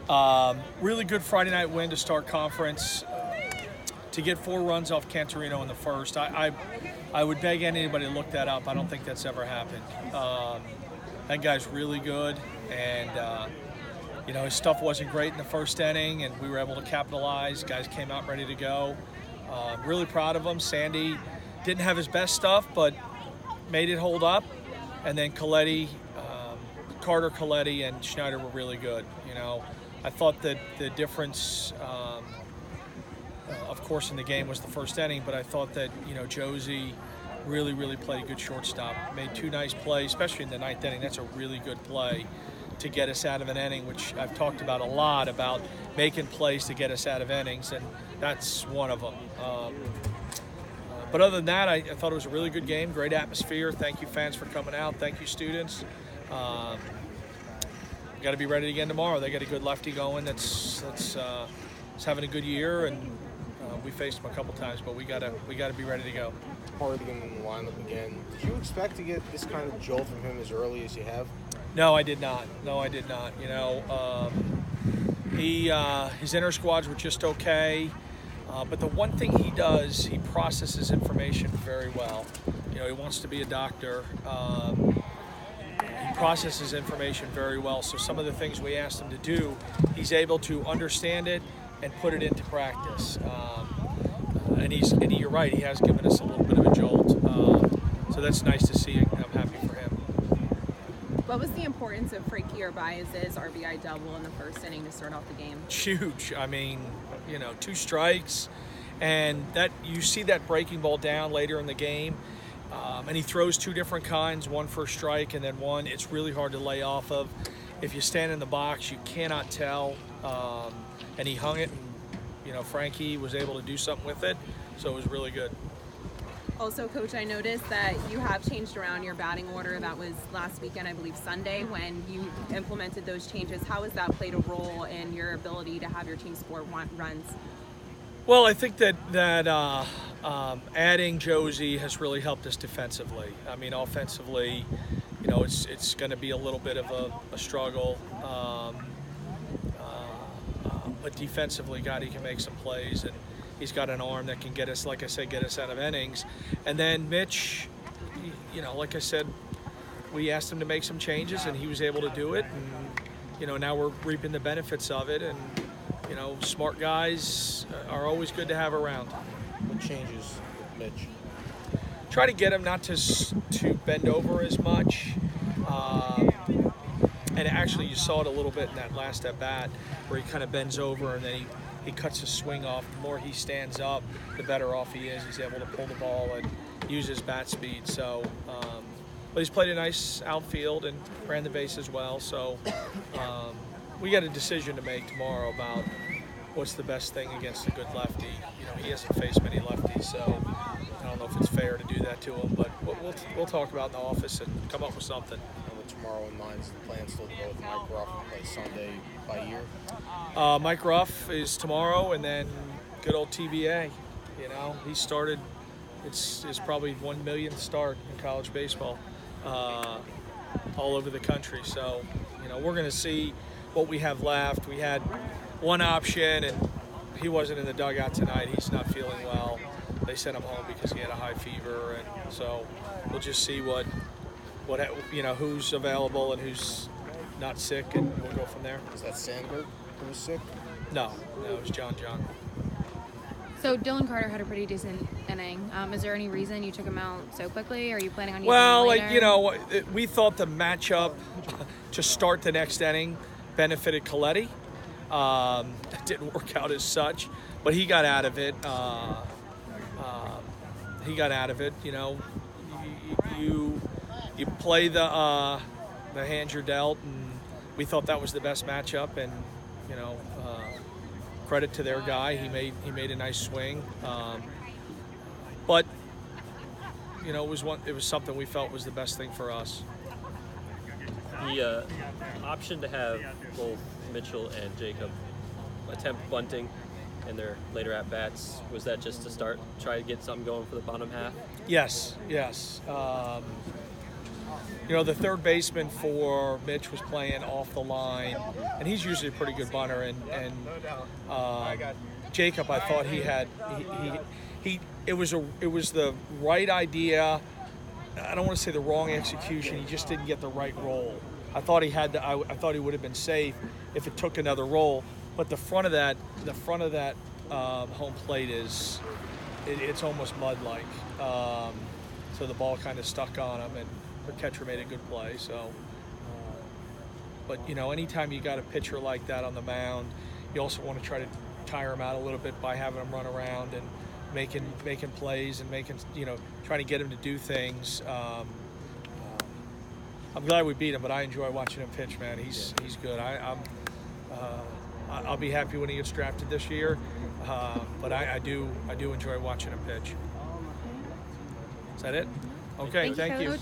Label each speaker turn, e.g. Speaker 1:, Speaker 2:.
Speaker 1: Really good Friday night win to start conference. To get 4 runs off Cantorino in the first, I would beg anybody to look that up. I don't think that's ever happened. That guy's really good, and his stuff wasn't great in the first inning, and we were able to capitalize. Guys came out ready to go. Really proud of him. Sandy didn't have his best stuff, but made it hold up. And then Carter, Coletti, and Schneider were really good. I thought that the difference, of course, in the game was the first inning, but I thought that, Josie really, really played a good shortstop. Made 2 nice plays, especially in the 9th inning. That's a really good play to get us out of an inning, which I've talked about a lot, about making plays to get us out of innings, and that's one of them. But other than that, I thought it was a really good game, great atmosphere. Thank you, fans, for coming out. Thank you, students. Got to be ready again tomorrow. They got a good lefty going that's having a good year, and we faced him a couple times, but we got to be ready to go.
Speaker 2: Hard to get him in the lineup again. Did you expect to get this kind of jolt from him as early as you have?
Speaker 1: No, I did not. His inner squads were just okay. But the one thing he does, he processes information very well. He wants to be a doctor. He processes information very well. So some of the things we asked him to do, he's able to understand it and put it into practice. And you're right, he has given us a little bit of a jolt. So that's nice to see. I'm happy for him.
Speaker 3: What was the importance of Frankie Urbias's RBI double in the first inning to start off the game?
Speaker 1: Huge. 2 strikes, and that you see that breaking ball down later in the game, and he throws 2 different kinds, one for a strike and then one it's really hard to lay off of. If you stand in the box, you cannot tell, and he hung it, and Frankie was able to do something with it, so it was really good.
Speaker 3: Also, Coach, I noticed that you have changed around your batting order. That was last weekend, I believe Sunday, when you implemented those changes. How has that played a role in your ability to have your team score runs?
Speaker 1: Well, I think that adding Josie has really helped us defensively. Offensively, it's going to be a little bit of a struggle. But defensively, God, he can make some plays, and he's got an arm that can get us, like I said, get us out of innings. And then Mitch, like I said, we asked him to make some changes, and he was able to do it. And, now we're reaping the benefits of it. And, smart guys are always good to have around.
Speaker 2: What changes with Mitch?
Speaker 1: Try to get him not to bend over as much. And actually, you saw it a little bit in that last at-bat where he kind of bends over and then he cuts his swing off. The more he stands up, the better off he is. He's able to pull the ball and use his bat speed. So, but he's played a nice outfield and ran the base as well. So we got a decision to make tomorrow about what's the best thing against a good lefty. He hasn't faced many lefties, so I don't know if it's fair to do that to him. But we'll talk about it in the office and come up with something.
Speaker 2: Tomorrow in mind, is the plan still to go with Mike Ruff and play Sunday by year?
Speaker 1: Mike Ruff is tomorrow, and then good old TBA. He started. It's probably 1 millionth start in college baseball, all over the country. So, we're going to see what we have left. We had one option, and he wasn't in the dugout tonight. He's not feeling well. They sent him home because he had a high fever, and so we'll just see what who's available and who's not sick, and we'll go from there.
Speaker 2: Is that Sandberg who was sick?
Speaker 1: No, it was John.
Speaker 4: So Dylan Carter had a pretty decent inning. Is there any reason you took him out so quickly? Are you planning on using him later?
Speaker 1: We thought the matchup to start the next inning benefited Coletti. It didn't work out as such, but he got out of it. You play the hand you're dealt, and we thought that was the best matchup. And credit to their guy, he made a nice swing. But it was something we felt was the best thing for us.
Speaker 5: The option to have both Mitchell and Jacob attempt bunting in their later at-bats, was that just to try to get something going for the bottom half?
Speaker 1: Yes. the third baseman for Mitch was playing off the line, and he's usually a pretty good bunter. And Jacob, I thought it was the right idea. I don't want to say the wrong execution. He just didn't get the right roll. I thought he had to. I thought he would have been safe if it took another roll. But the front of that home plate it's almost mud-like. So the ball kind of stuck on him, and the catcher made a good play. So, but anytime you got a pitcher like that on the mound, you also want to try to tire him out a little bit by having him run around and making plays and trying to get him to do things. I'm glad we beat him, but I enjoy watching him pitch, man. He's good. I'll be happy when he gets drafted this year, but I do enjoy watching him pitch. Is that it? Okay, thank you.